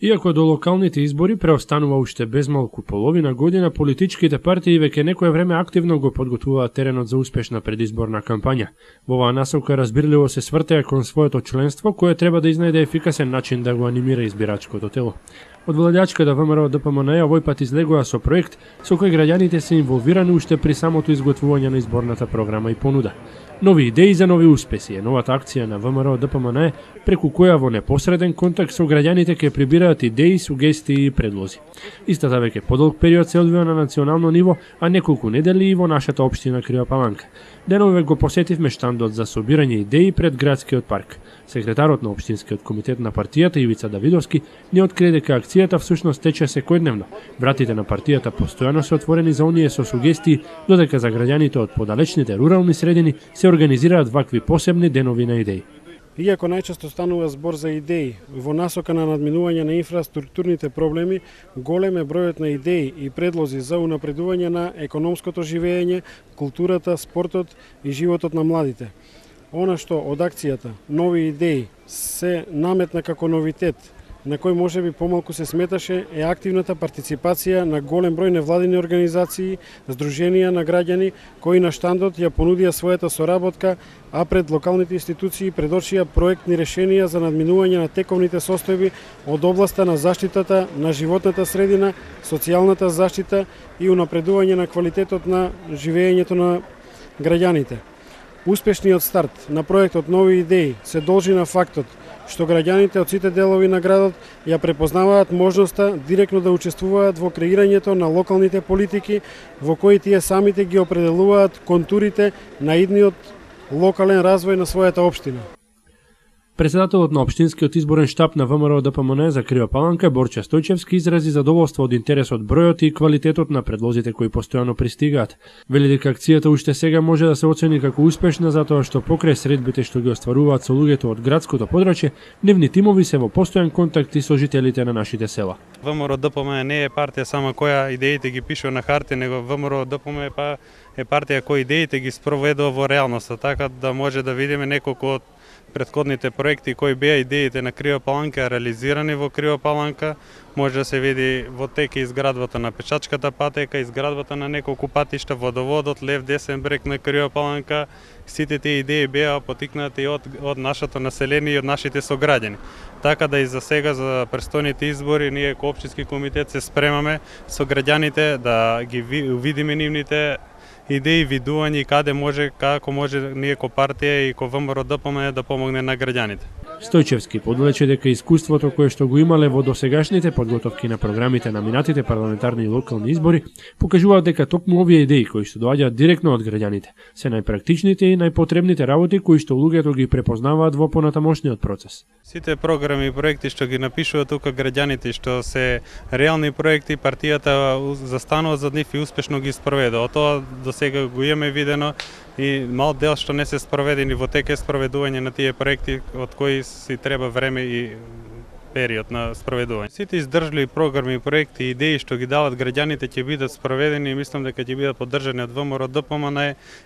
Иако до локалните избори преостанува уште безмалку половина година, политичките партии веќе некое време активно го подготвуваат теренот за успешна предизборна кампања. Во оваа насока разбирливо се свртеа кон своето членство, кое треба да изнајде ефикасен начин да го анимира избирачкото тело. Од владеачката ВМРО ДПМН овој пат излегува со проект со кој граѓаните се инволвирани уште при самото изготвување на изборната програма и понуда. Нови идеи за нови успеси е новата акција на ВМРО ДПМН, преку која во непосреден контакт со граѓаните ќе прибираат идеи, сугестии и предлози. Истата веќе подолг период се одвива на национално ниво, а неколку недели и во нашата општина Крива Паланка. Денове го посетивме штандот за собирање идеи пред градскиот парк. Секретарот на општинскиот комитет на партијата Ивица Давидовски ни открие дека акцијата всушност тече секојдневно. Вратите на партијата постојано се отворени за оние со сугестии, додека за граѓаните од подалечните рурални средини се организираат вакви посебни денови на идеи. Иако најчесто станува збор за идеи во насока на надминување на инфраструктурните проблеми, голем е бројот на идеи и предлози за унапредување на економското живење, културата, спортот и животот на младите. Она што од акцијата нови идеи се наметна како новитет, на кој можеби помалку се сметаше, е активната партиципација на голем број невладини организации, здруженија на граѓани кои на штандот ја понудија својата соработка, а пред локалните институции предочија проектни решенија за надминување на тековните состојби од областа на заштитата на животната средина, социјалната заштита и унапредување на квалитетот на живеењето на граѓаните. Успешниот старт на проектот Нови идеи се должи на фактот што граѓаните од сите делови на градот ја препознаваат можноста директно да учествуваат во креирањето на локалните политики, во кои тие самите ги определуваат контурите на идниот локален развој на својата општина. Председателот на општинскиот изборен штаб на ВМРО ДПМН за Крива Паланка Борче Стојчевски изрази задоволство од интересот, бројот и квалитетот на предлозите кои постојано пристигаат. Вели дека акцијата уште сега може да се оцени како успешна затоа што покрај средбите што ги остваруваат со луѓето од градското подрачје, нивни тимови се во постојан контакт и со жителите на нашите села. ВМРО ДПМН не е партија само која идеите ги пишува на хартија, него ВМРО ДПМН е партија која идеите ги спроведува во реалноста, така да може да видиме неколку од претходните проекти кои беа идеите на Крива Паланка реализирани во Крива Паланка, може да се види во теке изградбата на пешачката патека, изградбата на неколку патишта, водоводот, лев десен брег на Крива Паланка. Сите тие идеи беа потикнати од нашето население и од нашите сограѓани. Така да и за сега, за престојните избори, ние како општински комитет се спремаме со граѓаните да ги видиме нивните идеи, видување и каде може, како може ние ко партија и ко ВМРО ДПМН да помогне на граѓаните. Стојчевски подлече дека искуството кое што го имале во досегашните подготовки на програмите на минатите парламентарни и локални избори покажуваат дека токму овие идеи кои што доаѓаат директно од граѓаните се најпрактичните и најпотребните работи кои што луѓето ги препознаваат во понатамошниот процес. Сите програми и проекти што ги напишуваат тука граѓаните, што се реални проекти, партијата застанува за нив и успешно ги спроведе. Од тоа до сега го имаме видено и мал дел што не се спроведени во теке спроведување на тие проекти од кои си треба време и период на спроведување. Сите издржливи програми и проекти и идеи што ги дават граѓаните ќе бидат спроведени и мислам дека ќе бидат поддржани од ВМРО ДПМН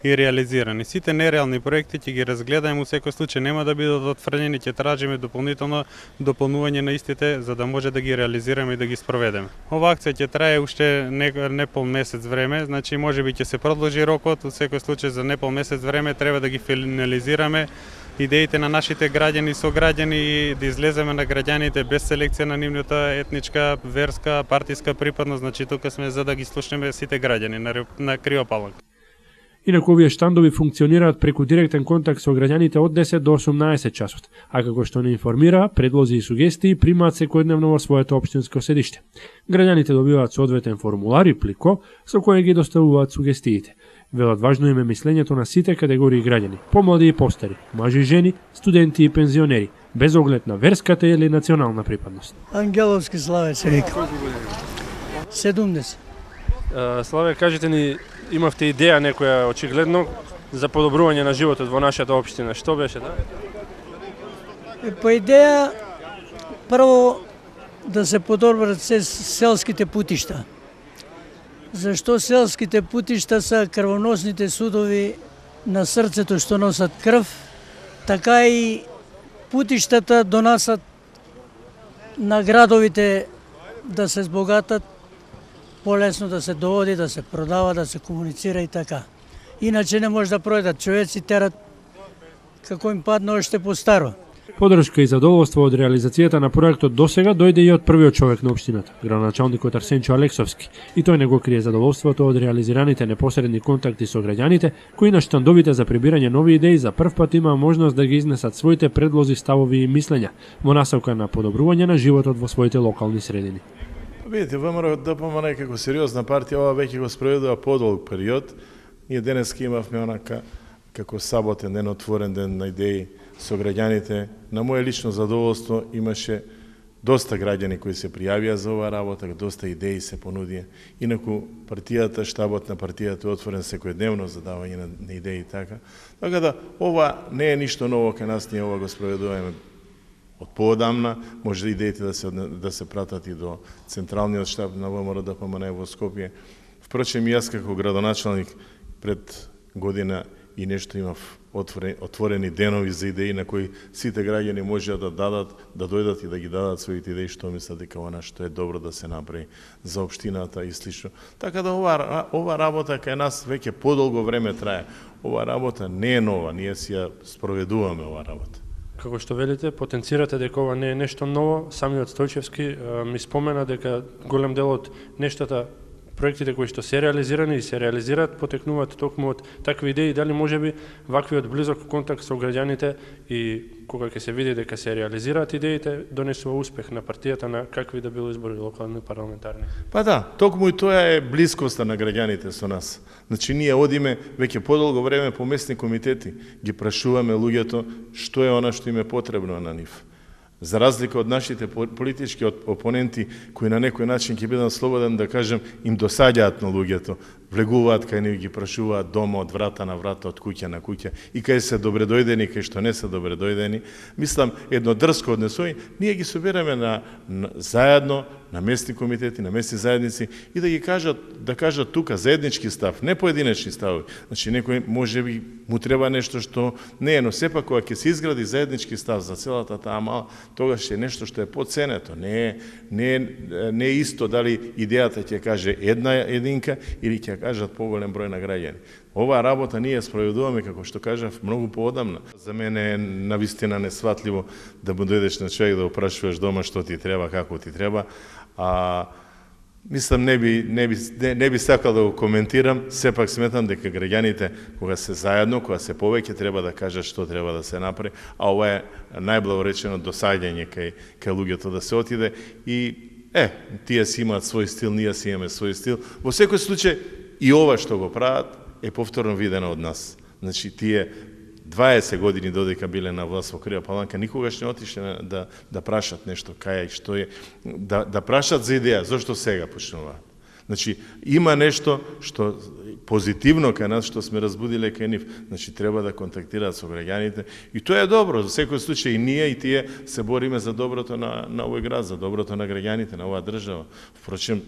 и реализирани. Сите нереални проекти ќе ги разгледаме, во секој случај нема да бидат отфрнени, ќе тражиме дополнително дополнување на истите за да може да ги реализираме и да ги спроведеме. Ова акција ќе трае уште не пол месец време, значи можеби ќе се продолжи рокот, во секој случај за не пол месец време треба да ги финализираме идеите на нашите граѓани и сограѓани и да излеземе на граѓаните без селекција на нивната етничка, верска, партиска припадност, значи тука сме за да ги слушнеме сите граѓани на Крива Паланка. Инаку овие штандови функционираат преку директен контакт со граѓаните од 10 до 18 часот, а како што не информира, предлози и сугестии примаат секојдневно во своето општинско седиште. Граѓаните добиваат соодветен формулар и плико со кој ги доставуваат сугестиите. Велат важно им е мислењето на сите категории граѓани, помлади и постари, мажи и жени, студенти и пензионери, без оглед на верската или национална припадност. Ангеловски Славе се вика. 70. Славе, кажете ни, имавте идеја некоја очигледно за подобрување на животот во нашата општина. Што беше, да? По идеја, прво да се подобрат селските путишта. Зашто селските путишта се крвоносните судови на срцето што носат крв, така и путиштата донасат на градовите да се збогатат, полесно да се доводи, да се продава, да се комуницира и така. Иначе не може да пројдат. Човеци терат како им падне оште по старо. Подршка и задоволство од реализацијата на проектот досега дојде и од првиот човек на општината, градоначалникот Арсенчо Алексовски, и тој не го крие задоволството од реализираните непосредни контакти со граѓаните, кои на штандовите за прибирање нови идеи за прв пат имаа можност да ги изнесат своите предлози, ставови и мислења во насока на подобрување на животот во своите локални средини. Видите, ВМРО ДПМН како сериозна партија ова веќе го спроведува подолг период. Ние денеска имавме онака како саботен ден, отворен ден на идеи со граѓаните. На моје лично задоволство имаше доста граѓани кои се пријавија за оваа работа, доста идеи се понудија. Инаку партијата, штабот на партијата е отворен секојдневно за давање на идеи и така. Така да ова не е ништо ново кај нас, ние ова го спроведуваме од поодамна, може да идеите да се пратат и до централниот штаб на ВМРО ДПМН во Скопје. Впрочем, јас како градоначалник пред година и нешто имав отворени денови за идеи на кои сите граѓани можеа да дојдат и да ги дадат своите идеи што мислат дека она што е добро да се направи за општината и слично. Така да ова работа кај нас веќе подолго време трае. Ова работа не е нова, ние си ја спроведуваме ова работа. Како што велите, потенцирате дека ова не е нешто ново. Самиот Стојчевски ми спомена дека голем дел од нештата, проектите кои што се реализирани и се реализираат, потекнуваат токму од такви идеи. Дали можеби ваквиот близок контакт со граѓаните и кога ќе се види дека се реализираат идеите, донесува успех на партијата на какви да било избори локални, парламентарни? Па да, токму и тоа е блискоста на граѓаните со нас. Значи ние одиме веќе подолго време по местни комитети, ги прашуваме луѓето што е она што им е потребно на нив. За разлика од нашите политички опоненти, кои на некој начин ќе бидам слободен да кажем, им досаѓаат на луѓето, влегуваат кај нив, ги прашуваат дома од врата на врата, од куќа на куќа, и кај се добредојдени, кај што не се добредојдени. Мислам, едно дрско однесување, ние ги собираме заедно на местни комитети, на местни заедници и да ги кажат тука заеднички став, не поединечни ставови. Значи некој можеби му треба нешто што не е, но сепак кога ќе се изгради заеднички став за целата таа мала, тогаш е нешто што е поценето. Не е исто дали идејата ќе каже една единка или ќе кажат поголем број на граѓани. Оваа работа ние спроведуваме, како што кажав, многу поодамна. За мене е навистина несватливо да му дојдеш на човек да опрашуваш дома што ти треба, како ти треба. Мислам, не би сакал да го коментирам, сепак сметам дека граѓаните, кога се заедно, кога се повеќе, треба да кажат што треба да се направи, а ова е најблаго речено досаѓање кај луѓето да се отиде и тие си имаат свој стил, ние си имаме свој стил. Во секој случај и ова што го прават е повторно видено од нас. Значи тие 20 години додека биле на власт во Крива Паланка, никогаш не отишле да прашат нешто кај и што е, да прашат за идеја, зошто сега почнуваат. Значи, има нешто што позитивно кај нас, што сме разбудиле кај нив. Значи, треба да контактираат со граѓаните. И тоа е добро. За секој случај и ние и тие се бориме за доброто на овој град, за доброто на граѓаните, на оваа држава. Впрочем,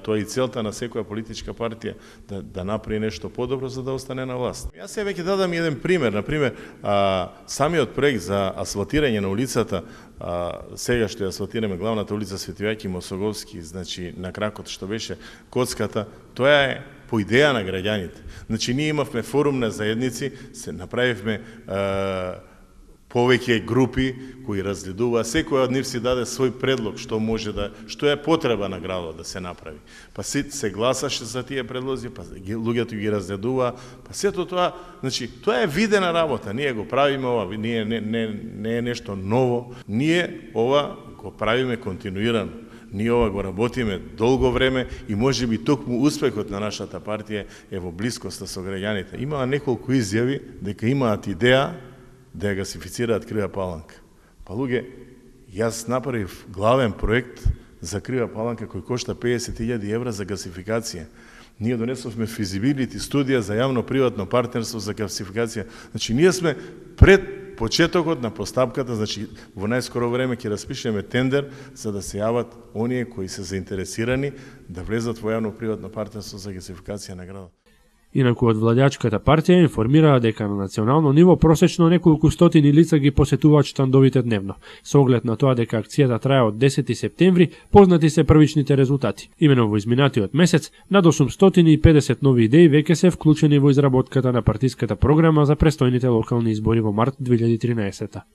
тоа е и целта на секоја политичка партија, да направи нешто подобро за да остане на власт. Јас се веќе дадам еден пример. Например, самиот проект за асфалтирање на улицата, сега што ја асфалтираме главната улица Свети Јоаќим Мосоговски, значи на кракот што беше коцката, тоа е по идеја на граѓаните. Значи ние имавме форум на заедници, се направивме повеќе групи кои разгледуваа, секој од нив си даде свој предлог што е потреба на градот да се направи. Па се гласаше за тие предлози, па луѓето ги разгледуваа, па сето тоа, значи тоа е видена работа. Ние го правиме ова, не е нешто ново. Ние ова го правиме континуирано. Ние ова го работиме долго време и можеби токму успехот на нашата партија е во блискоста со граѓаните. Имаа неколку изјави дека имаат идеја да ја гасифицираат Крива Паланка. Па луѓе, јас направив главен проект за Крива Паланка кој кошта 50.000 евра за гасификација. Ние донесовме физибилити студија за јавно-приватно партнерство за гасификација. Значи, ние сме пред почетокот на постапката, значи во најскоро време ќе распишеме тендер за да се јават оние кои се заинтересирани да влезат во јавно-приватно партнерство за гасификација на градот. Инаку од владеачката партија информираа дека на национално ниво просечно неколку стотини лица ги посетуваат штандовите дневно. Со оглед на тоа дека акцијата трае од 10 септември, познати се првичните резултати. Имено во изминатиот месец, над 850 нови идеи веќе се вклучени во изработката на партиската програма за престојните локални избори во март 2013.